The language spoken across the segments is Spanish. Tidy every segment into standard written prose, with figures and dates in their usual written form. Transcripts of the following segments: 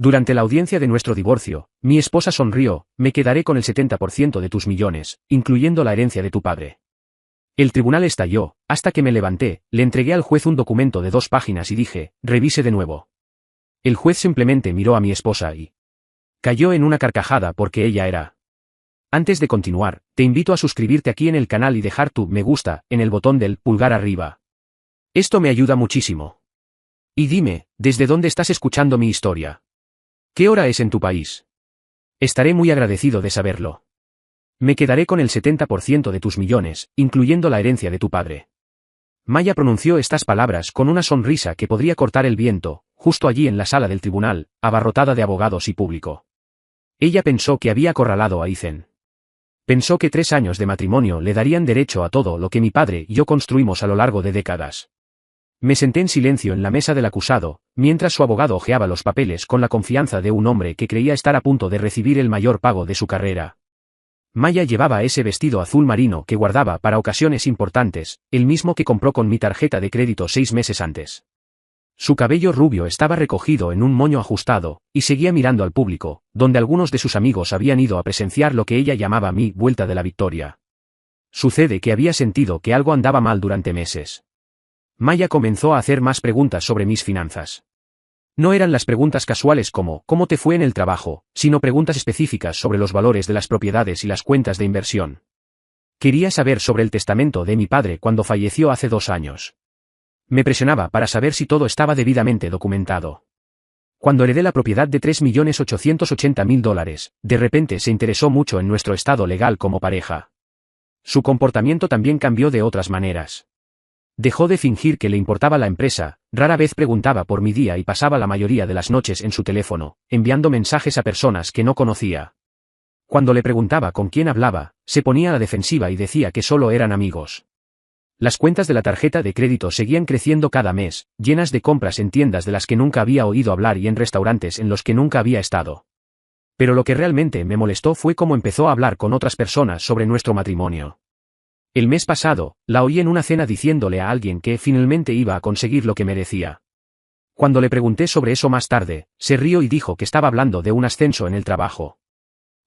Durante la audiencia de nuestro divorcio, mi esposa sonrió, me quedaré con el 70% de tus millones, incluyendo la herencia de tu padre. El tribunal estalló, hasta que me levanté, le entregué al juez un documento de 2 páginas y dije, revise de nuevo. El juez simplemente miró a mi esposa y cayó en una carcajada porque ella era. Antes de continuar, te invito a suscribirte aquí en el canal y dejar tu me gusta en el botón del pulgar arriba. Esto me ayuda muchísimo. Y dime, ¿desde dónde estás escuchando mi historia? ¿Qué hora es en tu país? Estaré muy agradecido de saberlo. Me quedaré con el 70% de tus millones, incluyendo la herencia de tu padre. Maya pronunció estas palabras con una sonrisa que podría cortar el viento, justo allí en la sala del tribunal, abarrotada de abogados y público. Ella pensó que había acorralado a Ethan. Pensó que 3 años de matrimonio le darían derecho a todo lo que mi padre y yo construimos a lo largo de décadas. Me senté en silencio en la mesa del acusado, mientras su abogado hojeaba los papeles con la confianza de un hombre que creía estar a punto de recibir el mayor pago de su carrera. Maya llevaba ese vestido azul marino que guardaba para ocasiones importantes, el mismo que compró con mi tarjeta de crédito 6 meses antes. Su cabello rubio estaba recogido en un moño ajustado, y seguía mirando al público, donde algunos de sus amigos habían ido a presenciar lo que ella llamaba mi vuelta de la victoria. Sucede que había sentido que algo andaba mal durante meses. Maya comenzó a hacer más preguntas sobre mis finanzas. No eran las preguntas casuales como ¿cómo te fue en el trabajo?, sino preguntas específicas sobre los valores de las propiedades y las cuentas de inversión. Quería saber sobre el testamento de mi padre cuando falleció hace 2 años. Me presionaba para saber si todo estaba debidamente documentado. Cuando heredé la propiedad de $3.880.000, de repente se interesó mucho en nuestro estado legal como pareja. Su comportamiento también cambió de otras maneras. Dejó de fingir que le importaba la empresa, rara vez preguntaba por mi día y pasaba la mayoría de las noches en su teléfono, enviando mensajes a personas que no conocía. Cuando le preguntaba con quién hablaba, se ponía a la defensiva y decía que solo eran amigos. Las cuentas de la tarjeta de crédito seguían creciendo cada mes, llenas de compras en tiendas de las que nunca había oído hablar y en restaurantes en los que nunca había estado. Pero lo que realmente me molestó fue cómo empezó a hablar con otras personas sobre nuestro matrimonio. El mes pasado, la oí en una cena diciéndole a alguien que finalmente iba a conseguir lo que merecía. Cuando le pregunté sobre eso más tarde, se rió y dijo que estaba hablando de un ascenso en el trabajo.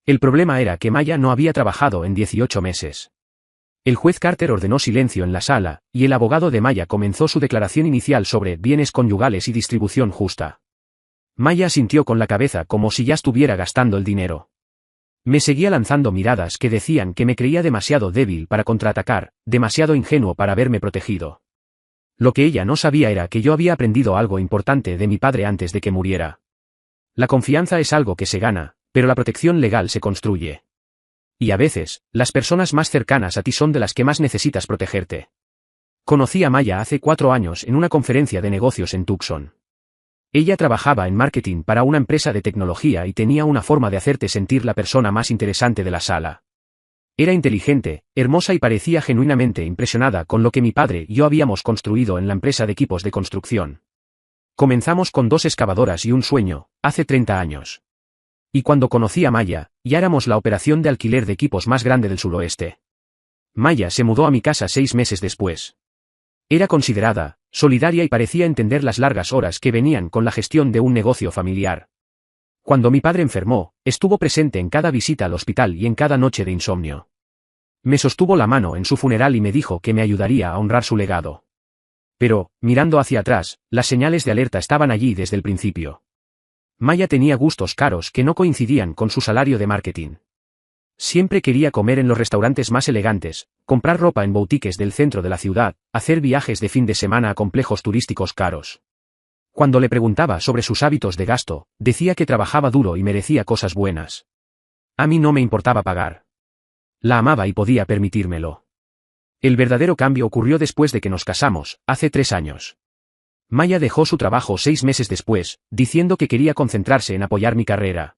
El problema era que Maya no había trabajado en 18 meses. El juez Carter ordenó silencio en la sala, y el abogado de Maya comenzó su declaración inicial sobre bienes conyugales y distribución justa. Maya asintió con la cabeza como si ya estuviera gastando el dinero. Me seguía lanzando miradas que decían que me creía demasiado débil para contraatacar, demasiado ingenuo para haberme protegido. Lo que ella no sabía era que yo había aprendido algo importante de mi padre antes de que muriera. La confianza es algo que se gana, pero la protección legal se construye. Y a veces, las personas más cercanas a ti son de las que más necesitas protegerte. Conocí a Maya hace 4 años en una conferencia de negocios en Tucson. Ella trabajaba en marketing para una empresa de tecnología y tenía una forma de hacerte sentir la persona más interesante de la sala. Era inteligente, hermosa y parecía genuinamente impresionada con lo que mi padre y yo habíamos construido en la empresa de equipos de construcción. Comenzamos con 2 excavadoras y un sueño, hace 30 años. Y cuando conocí a Maya, ya éramos la operación de alquiler de equipos más grande del suroeste. Maya se mudó a mi casa 6 meses después. Era considerada, solidaria y parecía entender las largas horas que venían con la gestión de un negocio familiar. Cuando mi padre enfermó, estuvo presente en cada visita al hospital y en cada noche de insomnio. Me sostuvo la mano en su funeral y me dijo que me ayudaría a honrar su legado. Pero, mirando hacia atrás, las señales de alerta estaban allí desde el principio. Maya tenía gustos caros que no coincidían con su salario de marketing. Siempre quería comer en los restaurantes más elegantes, comprar ropa en boutiques del centro de la ciudad, hacer viajes de fin de semana a complejos turísticos caros. Cuando le preguntaba sobre sus hábitos de gasto, decía que trabajaba duro y merecía cosas buenas. A mí no me importaba pagar. La amaba y podía permitírmelo. El verdadero cambio ocurrió después de que nos casamos, hace 3 años. Maya dejó su trabajo 6 meses después, diciendo que quería concentrarse en apoyar mi carrera.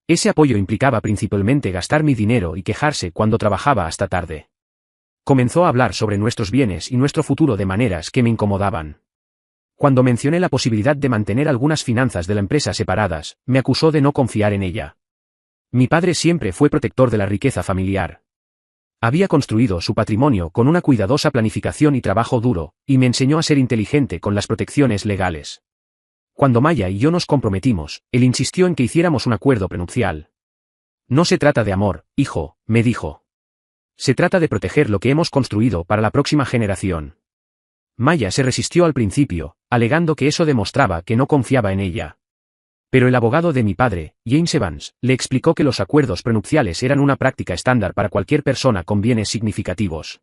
Ese apoyo implicaba principalmente gastar mi dinero y quejarse cuando trabajaba hasta tarde. Comenzó a hablar sobre nuestros bienes y nuestro futuro de maneras que me incomodaban. Cuando mencioné la posibilidad de mantener algunas finanzas de la empresa separadas, me acusó de no confiar en ella. Mi padre siempre fue protector de la riqueza familiar. Había construido su patrimonio con una cuidadosa planificación y trabajo duro, y me enseñó a ser inteligente con las protecciones legales. Cuando Maya y yo nos comprometimos, él insistió en que hiciéramos un acuerdo prenupcial. No se trata de amor, hijo, me dijo. Se trata de proteger lo que hemos construido para la próxima generación. Maya se resistió al principio, alegando que eso demostraba que no confiaba en ella. Pero el abogado de mi padre, James Evans, le explicó que los acuerdos prenupciales eran una práctica estándar para cualquier persona con bienes significativos.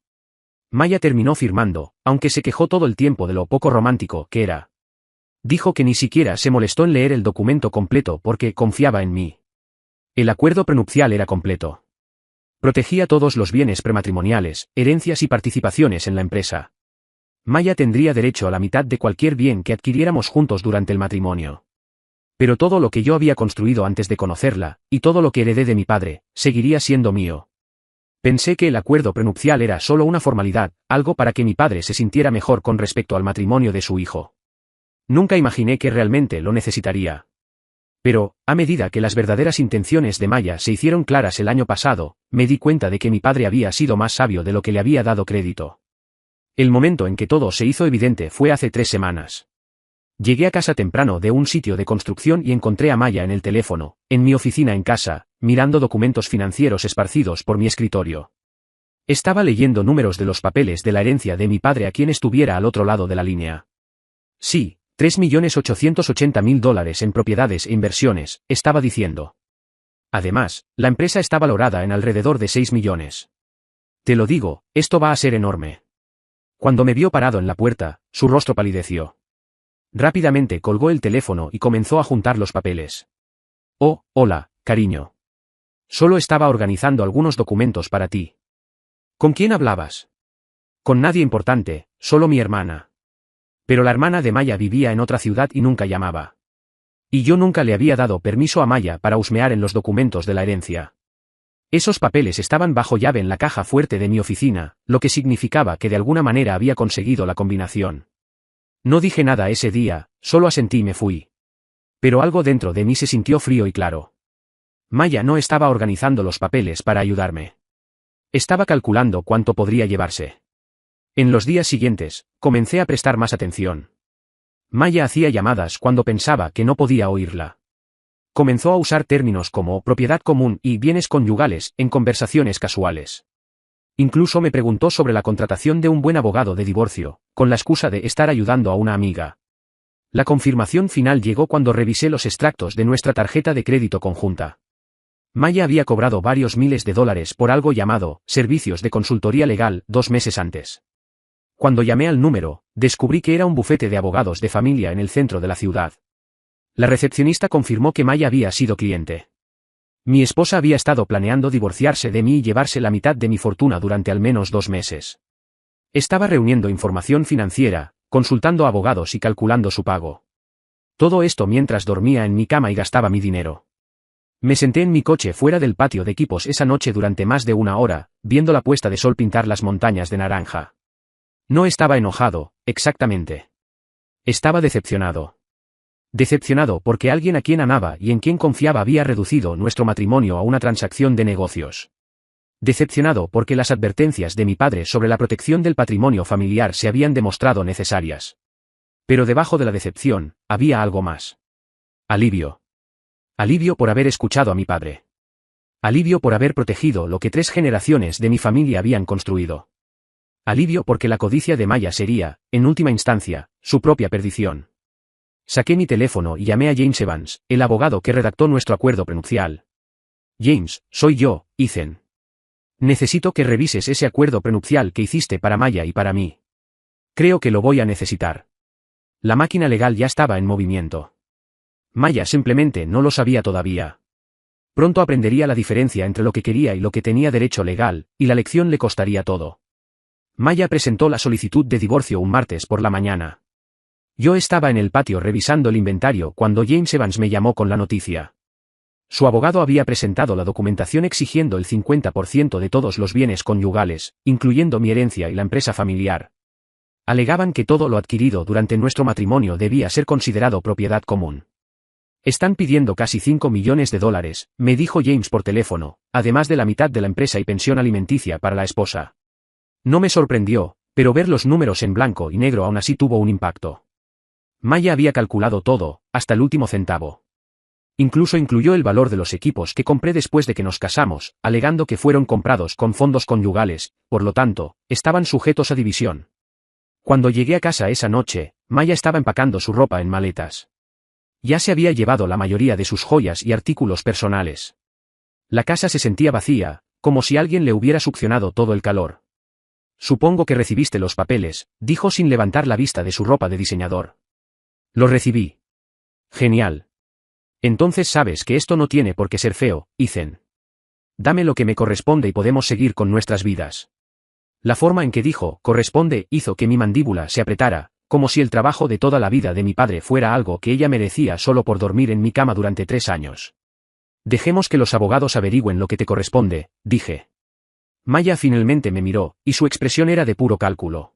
Maya terminó firmando, aunque se quejó todo el tiempo de lo poco romántico que era. Dijo que ni siquiera se molestó en leer el documento completo porque confiaba en mí. El acuerdo prenupcial era completo. Protegía todos los bienes prematrimoniales, herencias y participaciones en la empresa. Maya tendría derecho a la mitad de cualquier bien que adquiriéramos juntos durante el matrimonio. Pero todo lo que yo había construido antes de conocerla, y todo lo que heredé de mi padre, seguiría siendo mío. Pensé que el acuerdo prenupcial era solo una formalidad, algo para que mi padre se sintiera mejor con respecto al matrimonio de su hijo. Nunca imaginé que realmente lo necesitaría. Pero, a medida que las verdaderas intenciones de Maya se hicieron claras el año pasado, me di cuenta de que mi padre había sido más sabio de lo que le había dado crédito. El momento en que todo se hizo evidente fue hace 3 semanas. Llegué a casa temprano de un sitio de construcción y encontré a Maya en el teléfono, en mi oficina en casa, mirando documentos financieros esparcidos por mi escritorio. Estaba leyendo números de los papeles de la herencia de mi padre a quien estuviera al otro lado de la línea. Sí, $3.880.000 en propiedades e inversiones, estaba diciendo. Además, la empresa está valorada en alrededor de 6 millones. Te lo digo, esto va a ser enorme. Cuando me vio parado en la puerta, su rostro palideció. Rápidamente colgó el teléfono y comenzó a juntar los papeles. Oh, hola, cariño. Solo estaba organizando algunos documentos para ti. ¿Con quién hablabas? Con nadie importante, solo mi hermana. Pero la hermana de Maya vivía en otra ciudad y nunca llamaba. Y yo nunca le había dado permiso a Maya para husmear en los documentos de la herencia. Esos papeles estaban bajo llave en la caja fuerte de mi oficina, lo que significaba que de alguna manera había conseguido la combinación. No dije nada ese día, solo asentí y me fui. Pero algo dentro de mí se sintió frío y claro. Maya no estaba organizando los papeles para ayudarme. Estaba calculando cuánto podría llevarse. En los días siguientes, comencé a prestar más atención. Maya hacía llamadas cuando pensaba que no podía oírla. Comenzó a usar términos como propiedad común y bienes conyugales en conversaciones casuales. Incluso me preguntó sobre la contratación de un buen abogado de divorcio, con la excusa de estar ayudando a una amiga. La confirmación final llegó cuando revisé los extractos de nuestra tarjeta de crédito conjunta. Maya había cobrado varios miles de dólares por algo llamado servicios de consultoría legal 2 meses antes. Cuando llamé al número, descubrí que era un bufete de abogados de familia en el centro de la ciudad. La recepcionista confirmó que Maya había sido cliente. Mi esposa había estado planeando divorciarse de mí y llevarse la mitad de mi fortuna durante al menos 2 meses. Estaba reuniendo información financiera, consultando a abogados y calculando su pago. Todo esto mientras dormía en mi cama y gastaba mi dinero. Me senté en mi coche fuera del patio de equipos esa noche durante más de 1 hora, viendo la puesta de sol pintar las montañas de naranja. No estaba enojado, exactamente. Estaba decepcionado. Decepcionado porque alguien a quien amaba y en quien confiaba había reducido nuestro matrimonio a una transacción de negocios. Decepcionado porque las advertencias de mi padre sobre la protección del patrimonio familiar se habían demostrado necesarias. Pero debajo de la decepción, había algo más. Alivio. Alivio por haber escuchado a mi padre. Alivio por haber protegido lo que 3 generaciones de mi familia habían construido. Alivio porque la codicia de Maya sería, en última instancia, su propia perdición. Saqué mi teléfono y llamé a James Evans, el abogado que redactó nuestro acuerdo prenupcial. James, soy yo, Ethan. Necesito que revises ese acuerdo prenupcial que hiciste para Maya y para mí. Creo que lo voy a necesitar. La máquina legal ya estaba en movimiento. Maya simplemente no lo sabía todavía. Pronto aprendería la diferencia entre lo que quería y lo que tenía derecho legal, y la lección le costaría todo. Maya presentó la solicitud de divorcio un martes por la mañana. Yo estaba en el patio revisando el inventario cuando James Evans me llamó con la noticia. Su abogado había presentado la documentación exigiendo el 50% de todos los bienes conyugales, incluyendo mi herencia y la empresa familiar. Alegaban que todo lo adquirido durante nuestro matrimonio debía ser considerado propiedad común. Están pidiendo casi 5 millones de dólares, me dijo James por teléfono, además de la mitad de la empresa y pensión alimenticia para la esposa. No me sorprendió, pero ver los números en blanco y negro aún así tuvo un impacto. Maya había calculado todo, hasta el último centavo. Incluso incluyó el valor de los equipos que compré después de que nos casamos, alegando que fueron comprados con fondos conyugales, por lo tanto, estaban sujetos a división. Cuando llegué a casa esa noche, Maya estaba empacando su ropa en maletas. Ya se había llevado la mayoría de sus joyas y artículos personales. La casa se sentía vacía, como si alguien le hubiera succionado todo el calor. Supongo que recibiste los papeles, dijo sin levantar la vista de su ropa de diseñador. Los recibí. Genial. Entonces sabes que esto no tiene por qué ser feo, Ethan. Dame lo que me corresponde y podemos seguir con nuestras vidas. La forma en que dijo corresponde hizo que mi mandíbula se apretara, como si el trabajo de toda la vida de mi padre fuera algo que ella merecía solo por dormir en mi cama durante 3 años. Dejemos que los abogados averigüen lo que te corresponde, dije. Maya finalmente me miró, y su expresión era de puro cálculo.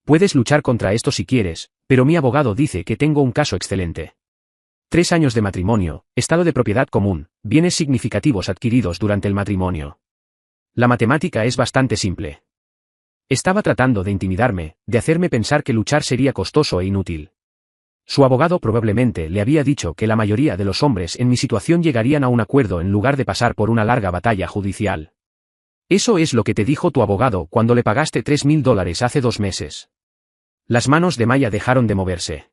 Puedes luchar contra esto si quieres, pero mi abogado dice que tengo un caso excelente. 3 años de matrimonio, estado de propiedad común, bienes significativos adquiridos durante el matrimonio. La matemática es bastante simple. Estaba tratando de intimidarme, de hacerme pensar que luchar sería costoso e inútil. Su abogado probablemente le había dicho que la mayoría de los hombres en mi situación llegarían a un acuerdo en lugar de pasar por una larga batalla judicial. Eso es lo que te dijo tu abogado cuando le pagaste $3,000 hace 2 meses. Las manos de Maya dejaron de moverse.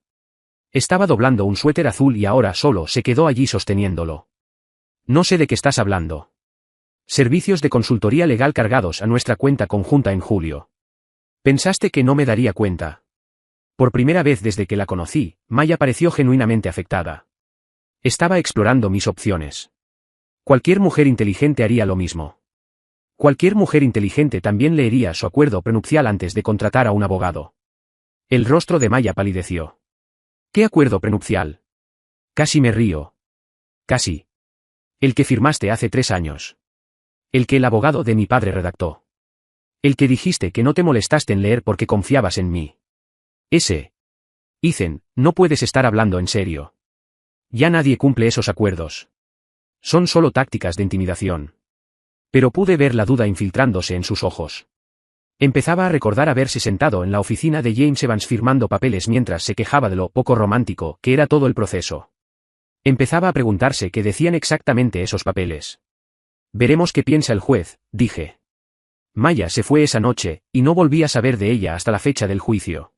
Estaba doblando un suéter azul y ahora solo se quedó allí sosteniéndolo. No sé de qué estás hablando. Servicios de consultoría legal cargados a nuestra cuenta conjunta en julio. ¿Pensaste que no me daría cuenta? Por primera vez desde que la conocí, Maya pareció genuinamente afectada. Estaba explorando mis opciones. Cualquier mujer inteligente haría lo mismo. Cualquier mujer inteligente también leería su acuerdo prenupcial antes de contratar a un abogado. El rostro de Maya palideció. ¿Qué acuerdo prenupcial? Casi me río. Casi. El que firmaste hace 3 años. El que el abogado de mi padre redactó. El que dijiste que no te molestaste en leer porque confiabas en mí. Ese. Ethan, no puedes estar hablando en serio. Ya nadie cumple esos acuerdos. Son solo tácticas de intimidación. Pero pude ver la duda infiltrándose en sus ojos. Empezaba a recordar haberse sentado en la oficina de James Evans firmando papeles mientras se quejaba de lo poco romántico que era todo el proceso. Empezaba a preguntarse qué decían exactamente esos papeles. Veremos qué piensa el juez, dije. Maya se fue esa noche, y no volví a saber de ella hasta la fecha del juicio.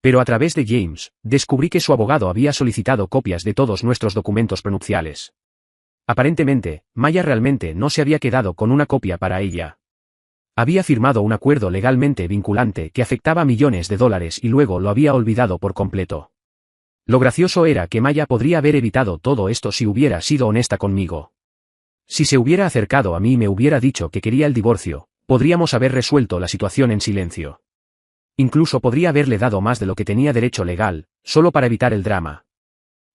Pero a través de James, descubrí que su abogado había solicitado copias de todos nuestros documentos prenupciales. Aparentemente, Maya realmente no se había quedado con una copia para ella. Había firmado un acuerdo legalmente vinculante que afectaba a millones de dólares y luego lo había olvidado por completo. Lo gracioso era que Maya podría haber evitado todo esto si hubiera sido honesta conmigo. Si se hubiera acercado a mí y me hubiera dicho que quería el divorcio, podríamos haber resuelto la situación en silencio. Incluso podría haberle dado más de lo que tenía derecho legal, solo para evitar el drama.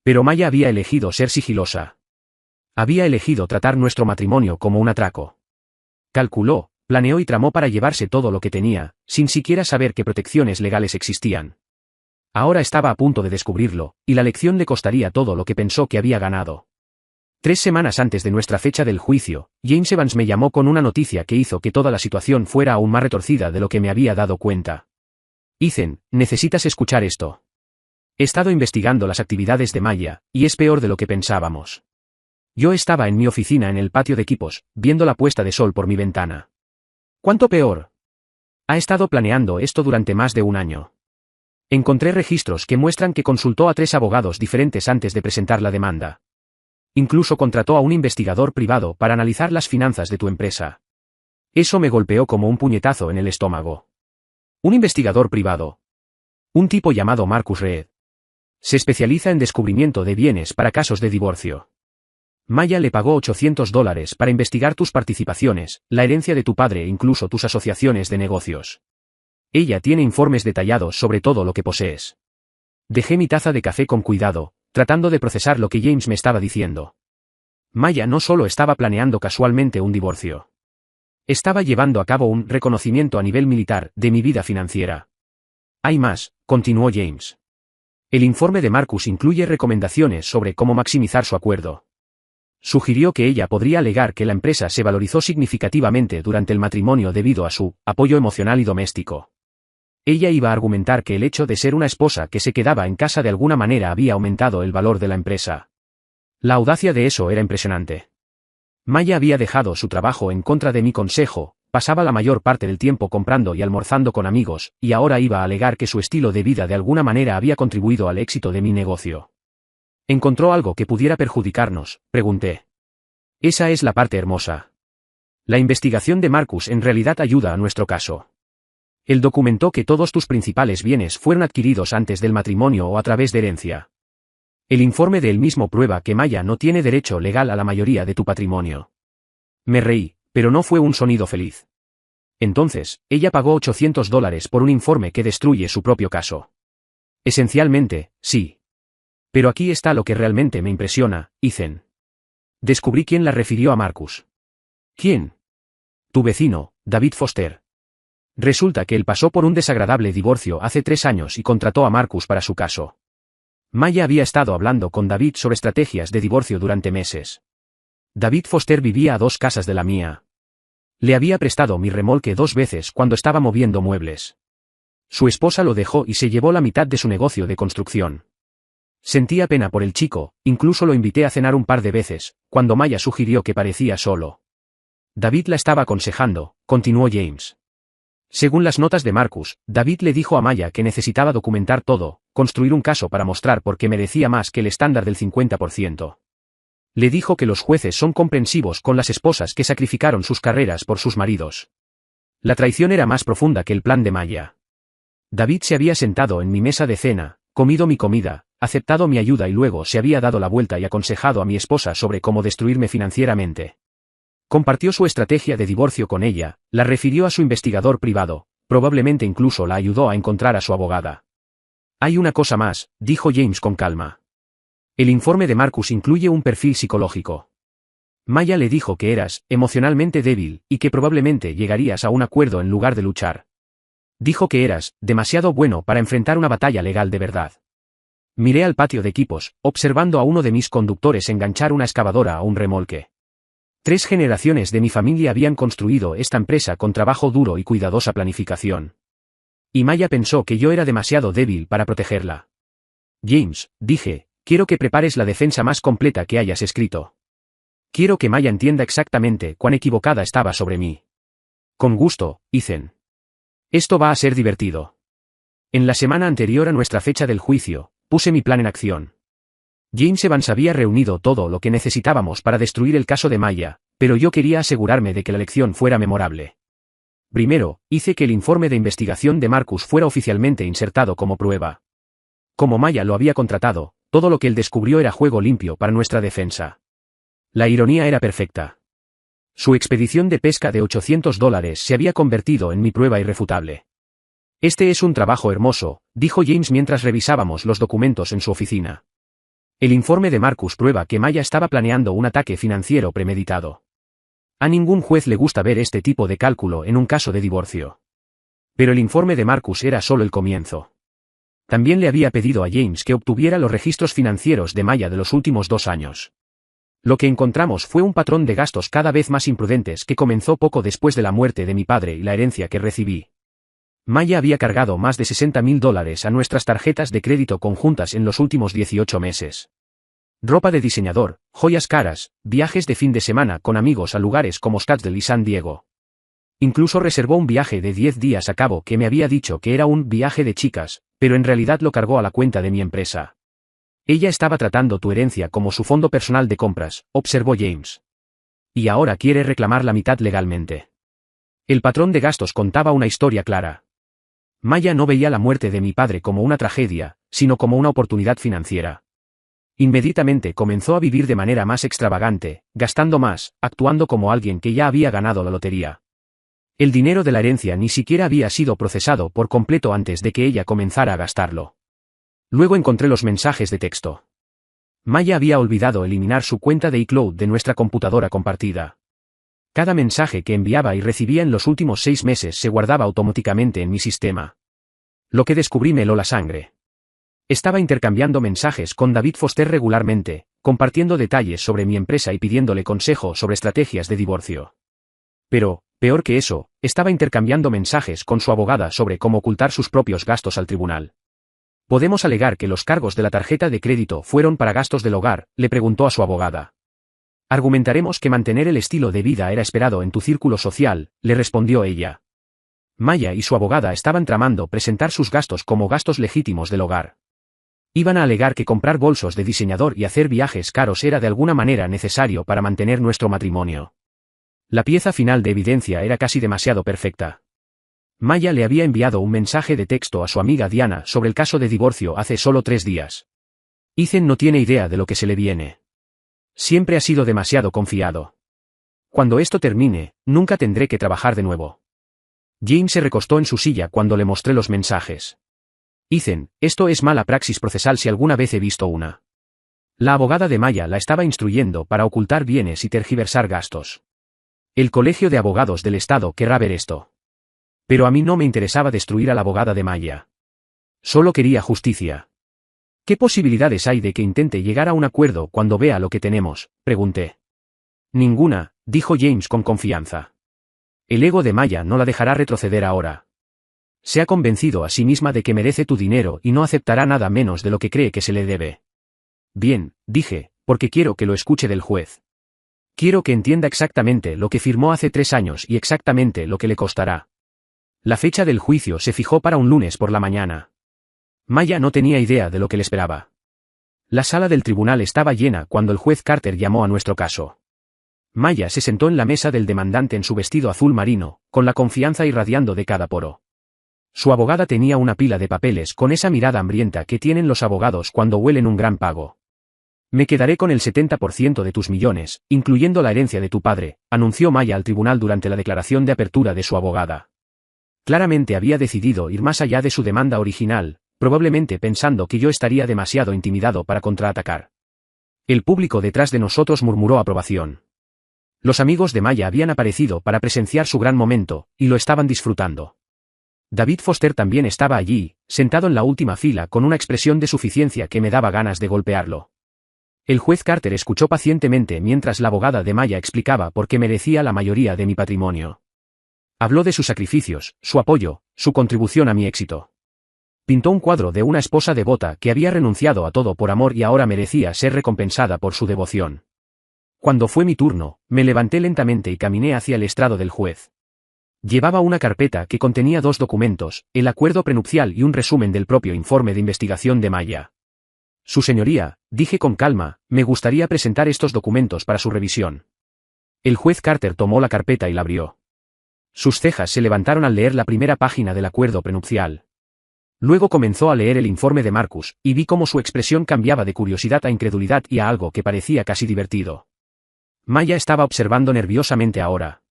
Pero Maya había elegido ser sigilosa. Había elegido tratar nuestro matrimonio como un atraco. Calculó, planeó y tramó para llevarse todo lo que tenía, sin siquiera saber qué protecciones legales existían. Ahora estaba a punto de descubrirlo, y la lección le costaría todo lo que pensó que había ganado. 3 semanas antes de nuestra fecha del juicio, James Evans me llamó con una noticia que hizo que toda la situación fuera aún más retorcida de lo que me había dado cuenta. Ethan, necesitas escuchar esto. He estado investigando las actividades de Maya, y es peor de lo que pensábamos. Yo estaba en mi oficina en el patio de equipos, viendo la puesta de sol por mi ventana. ¿Cuánto peor? Ha estado planeando esto durante más de 1 año. Encontré registros que muestran que consultó a 3 abogados diferentes antes de presentar la demanda. Incluso contrató a un investigador privado para analizar las finanzas de tu empresa. Eso me golpeó como un puñetazo en el estómago. Un investigador privado. Un tipo llamado Marcus Reed. Se especializa en descubrimiento de bienes para casos de divorcio. Maya le pagó $800 para investigar tus participaciones, la herencia de tu padre e incluso tus asociaciones de negocios. Ella tiene informes detallados sobre todo lo que posees. Dejé mi taza de café con cuidado, tratando de procesar lo que James me estaba diciendo. Maya no solo estaba planeando casualmente un divorcio. Estaba llevando a cabo un reconocimiento a nivel militar de mi vida financiera. Hay más, continuó James. El informe de Marcus incluye recomendaciones sobre cómo maximizar su acuerdo. Sugirió que ella podría alegar que la empresa se valorizó significativamente durante el matrimonio debido a su apoyo emocional y doméstico. ella iba a argumentar que el hecho de ser una esposa que se quedaba en casa de alguna manera había aumentado el valor de la empresa. La audacia de eso era impresionante. Maya había dejado su trabajo en contra de mi consejo, pasaba la mayor parte del tiempo comprando y almorzando con amigos, y ahora iba a alegar que su estilo de vida de alguna manera había contribuido al éxito de mi negocio. ¿Encontró algo que pudiera perjudicarnos?, pregunté. Esa es la parte hermosa. La investigación de Marcus en realidad ayuda a nuestro caso. Él documentó que todos tus principales bienes fueron adquiridos antes del matrimonio o a través de herencia. El informe de él mismo prueba que Maya no tiene derecho legal a la mayoría de tu patrimonio. Me reí, pero no fue un sonido feliz. Entonces, ella pagó $800 por un informe que destruye su propio caso. Esencialmente, sí. Pero aquí está lo que realmente me impresiona, Ethan. Descubrí quién la refirió a Marcus. ¿Quién? Tu vecino, David Foster. Resulta que él pasó por un desagradable divorcio hace 3 años y contrató a Marcus para su caso. Maya había estado hablando con David sobre estrategias de divorcio durante meses. David Foster vivía a 2 casas de la mía. Le había prestado mi remolque 2 veces cuando estaba moviendo muebles. Su esposa lo dejó y se llevó la mitad de su negocio de construcción. Sentía pena por el chico, incluso lo invité a cenar un par de veces, cuando Maya sugirió que parecía solo. David la estaba aconsejando, continuó James. Según las notas de Marcus, David le dijo a Maya que necesitaba documentar todo, construir un caso para mostrar por qué merecía más que el estándar del 50%. Le dijo que los jueces son comprensivos con las esposas que sacrificaron sus carreras por sus maridos. La traición era más profunda que el plan de Maya. David se había sentado en mi mesa de cena, comido mi comida, aceptado mi ayuda y luego se había dado la vuelta y aconsejado a mi esposa sobre cómo destruirme financieramente. Compartió su estrategia de divorcio con ella, la refirió a su investigador privado, probablemente incluso la ayudó a encontrar a su abogada. Hay una cosa más, dijo James con calma. El informe de Marcus incluye un perfil psicológico. Maya le dijo que eras emocionalmente débil y que probablemente llegarías a un acuerdo en lugar de luchar. Dijo que eras demasiado bueno para enfrentar una batalla legal de verdad. Miré al patio de equipos, observando a uno de mis conductores enganchar una excavadora a un remolque. 3 generaciones de mi familia habían construido esta empresa con trabajo duro y cuidadosa planificación. Y Maya pensó que yo era demasiado débil para protegerla. James, dije, quiero que prepares la defensa más completa que hayas escrito. Quiero que Maya entienda exactamente cuán equivocada estaba sobre mí. Con gusto, Ethan. Esto va a ser divertido. En la semana anterior a nuestra fecha del juicio, puse mi plan en acción. James Evans había reunido todo lo que necesitábamos para destruir el caso de Maya, pero yo quería asegurarme de que la lección fuera memorable. Primero, hice que el informe de investigación de Marcus fuera oficialmente insertado como prueba. Como Maya lo había contratado, todo lo que él descubrió era juego limpio para nuestra defensa. La ironía era perfecta. Su expedición de pesca de $800 se había convertido en mi prueba irrefutable. Este es un trabajo hermoso, dijo James mientras revisábamos los documentos en su oficina. El informe de Marcus prueba que Maya estaba planeando un ataque financiero premeditado. A ningún juez le gusta ver este tipo de cálculo en un caso de divorcio. Pero el informe de Marcus era solo el comienzo. También le había pedido a James que obtuviera los registros financieros de Maya de los últimos 2 años. Lo que encontramos fue un patrón de gastos cada vez más imprudentes que comenzó poco después de la muerte de mi padre y la herencia que recibí. Maya había cargado más de $60,000 a nuestras tarjetas de crédito conjuntas en los últimos 18 meses. Ropa de diseñador, joyas caras, viajes de fin de semana con amigos a lugares como Scottsdale y San Diego. Incluso reservó un viaje de 10 días a cabo que me había dicho que era un viaje de chicas, pero en realidad lo cargó a la cuenta de mi empresa. Ella estaba tratando tu herencia como su fondo personal de compras, observó James. Y ahora quiere reclamar la mitad legalmente. El patrón de gastos contaba una historia clara. Maya no veía la muerte de mi padre como una tragedia, sino como una oportunidad financiera. Inmediatamente comenzó a vivir de manera más extravagante, gastando más, actuando como alguien que ya había ganado la lotería. El dinero de la herencia ni siquiera había sido procesado por completo antes de que ella comenzara a gastarlo. Luego encontré los mensajes de texto. Maya había olvidado eliminar su cuenta de iCloud de nuestra computadora compartida. Cada mensaje que enviaba y recibía en los últimos 6 meses se guardaba automáticamente en mi sistema. Lo que descubrí me heló la sangre. Estaba intercambiando mensajes con David Foster regularmente, compartiendo detalles sobre mi empresa y pidiéndole consejo sobre estrategias de divorcio. Pero, Peor que eso, estaba intercambiando mensajes con su abogada sobre cómo ocultar sus propios gastos al tribunal. ¿Podemos alegar que los cargos de la tarjeta de crédito fueron para gastos del hogar?, le preguntó a su abogada. Argumentaremos que mantener el estilo de vida era esperado en tu círculo social, le respondió ella. Maya y su abogada estaban tramando presentar sus gastos como gastos legítimos del hogar. Iban a alegar que comprar bolsos de diseñador y hacer viajes caros era de alguna manera necesario para mantener nuestro matrimonio. La pieza final de evidencia era casi demasiado perfecta. Maya le había enviado un mensaje de texto a su amiga Diana sobre el caso de divorcio hace solo 3 días. Ethan no tiene idea de lo que se le viene. Siempre ha sido demasiado confiado. Cuando esto termine, nunca tendré que trabajar de nuevo. James se recostó en su silla cuando le mostré los mensajes. Ethan, esto es mala praxis procesal si alguna vez he visto una. La abogada de Maya la estaba instruyendo para ocultar bienes y tergiversar gastos. El Colegio de Abogados del Estado querrá ver esto. Pero a mí no me interesaba destruir a la abogada de Maya. Solo quería justicia. ¿Qué posibilidades hay de que intente llegar a un acuerdo cuando vea lo que tenemos?, pregunté. Ninguna, dijo James con confianza. El ego de Maya no la dejará retroceder ahora. Se ha convencido a sí misma de que merece tu dinero y no aceptará nada menos de lo que cree que se le debe. Bien, dije, porque quiero que lo escuche del juez. Quiero que entienda exactamente lo que firmó hace 3 años y exactamente lo que le costará. La fecha del juicio se fijó para un lunes por la mañana. Maya no tenía idea de lo que le esperaba. La sala del tribunal estaba llena cuando el juez Carter llamó a nuestro caso. Maya se sentó en la mesa del demandante en su vestido azul marino, con la confianza irradiando de cada poro. Su abogada tenía una pila de papeles con esa mirada hambrienta que tienen los abogados cuando huelen un gran pago. Me quedaré con el 70% de tus millones, incluyendo la herencia de tu padre, anunció Maya al tribunal durante la declaración de apertura de su abogada. Claramente había decidido ir más allá de su demanda original, probablemente pensando que yo estaría demasiado intimidado para contraatacar. El público detrás de nosotros murmuró aprobación. Los amigos de Maya habían aparecido para presenciar su gran momento, y lo estaban disfrutando. David Foster también estaba allí, sentado en la última fila con una expresión de suficiencia que me daba ganas de golpearlo. El juez Carter escuchó pacientemente mientras la abogada de Maya explicaba por qué merecía la mayoría de mi patrimonio. Habló de sus sacrificios, su apoyo, su contribución a mi éxito. Pintó un cuadro de una esposa devota que había renunciado a todo por amor y ahora merecía ser recompensada por su devoción. Cuando fue mi turno, me levanté lentamente y caminé hacia el estrado del juez. Llevaba una carpeta que contenía 2 documentos, el acuerdo prenupcial y un resumen del propio informe de investigación de Maya. Su señoría, dije con calma, me gustaría presentar estos documentos para su revisión. El juez Carter tomó la carpeta y la abrió. Sus cejas se levantaron al leer la primera página del acuerdo prenupcial. Luego comenzó a leer el informe de Marcus, y vi cómo su expresión cambiaba de curiosidad a incredulidad y a algo que parecía casi divertido. Maya estaba observando nerviosamente ahora.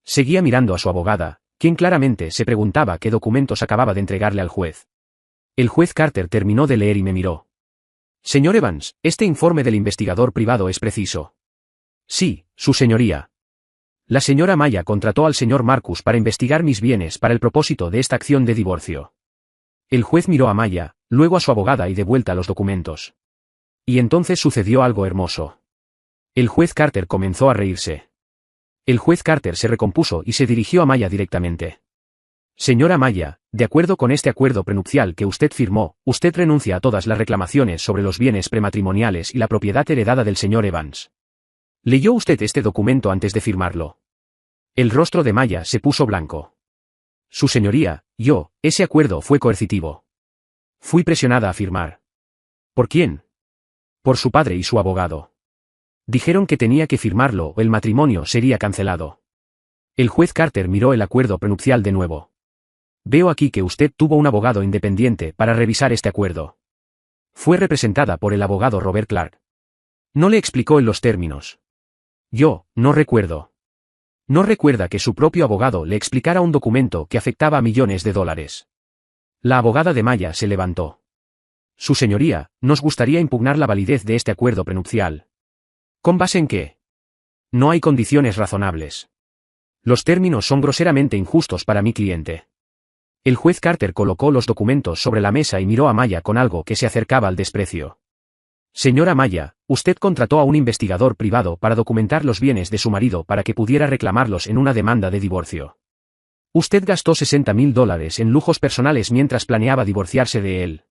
Seguía mirando a su abogada, quien claramente se preguntaba qué documentos acababa de entregarle al juez. El juez Carter terminó de leer y me miró. Señor Evans, este informe del investigador privado es preciso. Sí, su señoría. La señora Maya contrató al señor Marcus para investigar mis bienes para el propósito de esta acción de divorcio. El juez miró a Maya, luego a su abogada y de vuelta a los documentos. Y entonces sucedió algo hermoso. El juez Carter comenzó a reírse. El juez Carter se recompuso y se dirigió a Maya directamente. Señora Maya, de acuerdo con este acuerdo prenupcial que usted firmó, usted renuncia a todas las reclamaciones sobre los bienes prematrimoniales y la propiedad heredada del señor Evans. ¿Leyó usted este documento antes de firmarlo? El rostro de Maya se puso blanco. Su señoría, ese acuerdo fue coercitivo. Fui presionada a firmar. ¿Por quién? Por su padre y su abogado. Dijeron que tenía que firmarlo o el matrimonio sería cancelado. El juez Carter miró el acuerdo prenupcial de nuevo. Veo aquí que usted tuvo un abogado independiente para revisar este acuerdo. Fue representada por el abogado Robert Clark. No le explicó en los términos. No recuerdo. No recuerda que su propio abogado le explicara un documento que afectaba a millones de dólares. La abogada de Maya se levantó. Su señoría, nos gustaría impugnar la validez de este acuerdo prenupcial. ¿Con base en qué? No hay condiciones razonables. Los términos son groseramente injustos para mi cliente. El juez Carter colocó los documentos sobre la mesa y miró a Maya con algo que se acercaba al desprecio. Señora Maya, usted contrató a un investigador privado para documentar los bienes de su marido para que pudiera reclamarlos en una demanda de divorcio. Usted gastó $60.000 en lujos personales mientras planeaba divorciarse de él.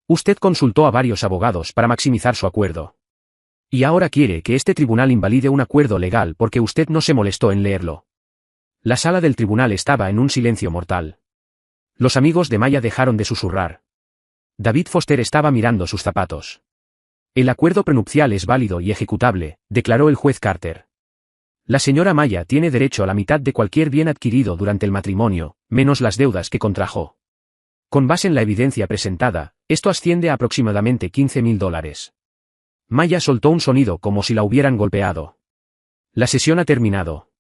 Usted consultó a varios abogados para maximizar su acuerdo. Y ahora quiere que este tribunal invalide un acuerdo legal porque usted no se molestó en leerlo. La sala del tribunal estaba en un silencio mortal. Los amigos de Maya dejaron de susurrar. David Foster estaba mirando sus zapatos. El acuerdo prenupcial es válido y ejecutable, declaró el juez Carter. La señora Maya tiene derecho a la mitad de cualquier bien adquirido durante el matrimonio, menos las deudas que contrajo. Con base en la evidencia presentada, esto asciende a aproximadamente $15.000. Maya soltó un sonido como si la hubieran golpeado. La sesión ha terminado.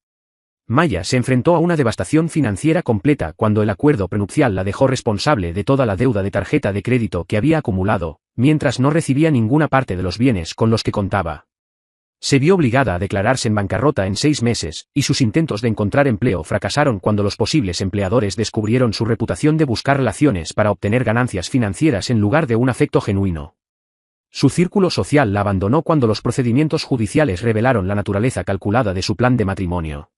Maya se enfrentó a una devastación financiera completa cuando el acuerdo prenupcial la dejó responsable de toda la deuda de tarjeta de crédito que había acumulado, mientras no recibía ninguna parte de los bienes con los que contaba. Se vio obligada a declararse en bancarrota en 6 meses, y sus intentos de encontrar empleo fracasaron cuando los posibles empleadores descubrieron su reputación de buscar relaciones para obtener ganancias financieras en lugar de un afecto genuino. Su círculo social la abandonó cuando los procedimientos judiciales revelaron la naturaleza calculada de su plan de matrimonio.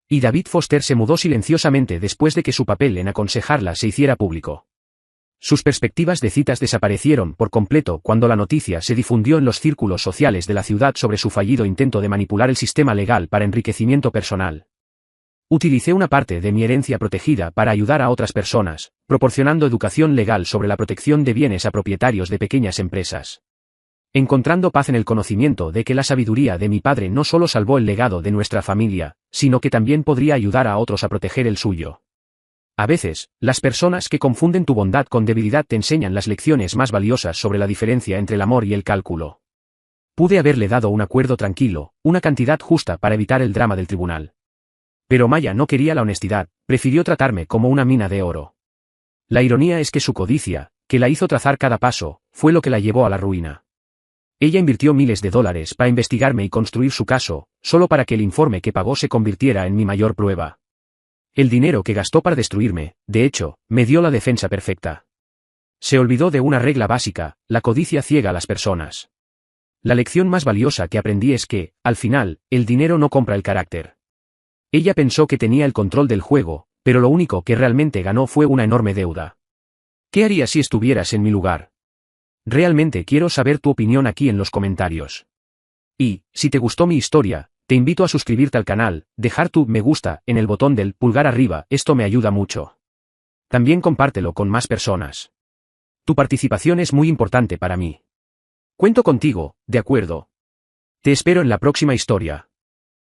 Y David Foster se mudó silenciosamente después de que su papel en aconsejarla se hiciera público. Sus perspectivas de citas desaparecieron por completo cuando la noticia se difundió en los círculos sociales de la ciudad sobre su fallido intento de manipular el sistema legal para enriquecimiento personal. Utilicé una parte de mi herencia protegida para ayudar a otras personas, proporcionando educación legal sobre la protección de bienes a propietarios de pequeñas empresas. Encontrando paz en el conocimiento de que la sabiduría de mi padre no solo salvó el legado de nuestra familia, sino que también podría ayudar a otros a proteger el suyo. A veces, las personas que confunden tu bondad con debilidad te enseñan las lecciones más valiosas sobre la diferencia entre el amor y el cálculo. Pude haberle dado un acuerdo tranquilo, una cantidad justa para evitar el drama del tribunal. Pero Maya no quería la honestidad, prefirió tratarme como una mina de oro. La ironía es que su codicia, que la hizo trazar cada paso, fue lo que la llevó a la ruina. Ella invirtió miles de dólares para investigarme y construir su caso, solo para que el informe que pagó se convirtiera en mi mayor prueba. El dinero que gastó para destruirme, de hecho, me dio la defensa perfecta. Se olvidó de una regla básica: la codicia ciega a las personas. La lección más valiosa que aprendí es que, al final, el dinero no compra el carácter. Ella pensó que tenía el control del juego, pero lo único que realmente ganó fue una enorme deuda. ¿Qué harías si estuvieras en mi lugar? Realmente quiero saber tu opinión aquí en los comentarios. Y, si te gustó mi historia, te invito a suscribirte al canal, dejar tu me gusta en el botón del pulgar arriba, esto me ayuda mucho. También compártelo con más personas. Tu participación es muy importante para mí. Cuento contigo, ¿de acuerdo? Te espero en la próxima historia.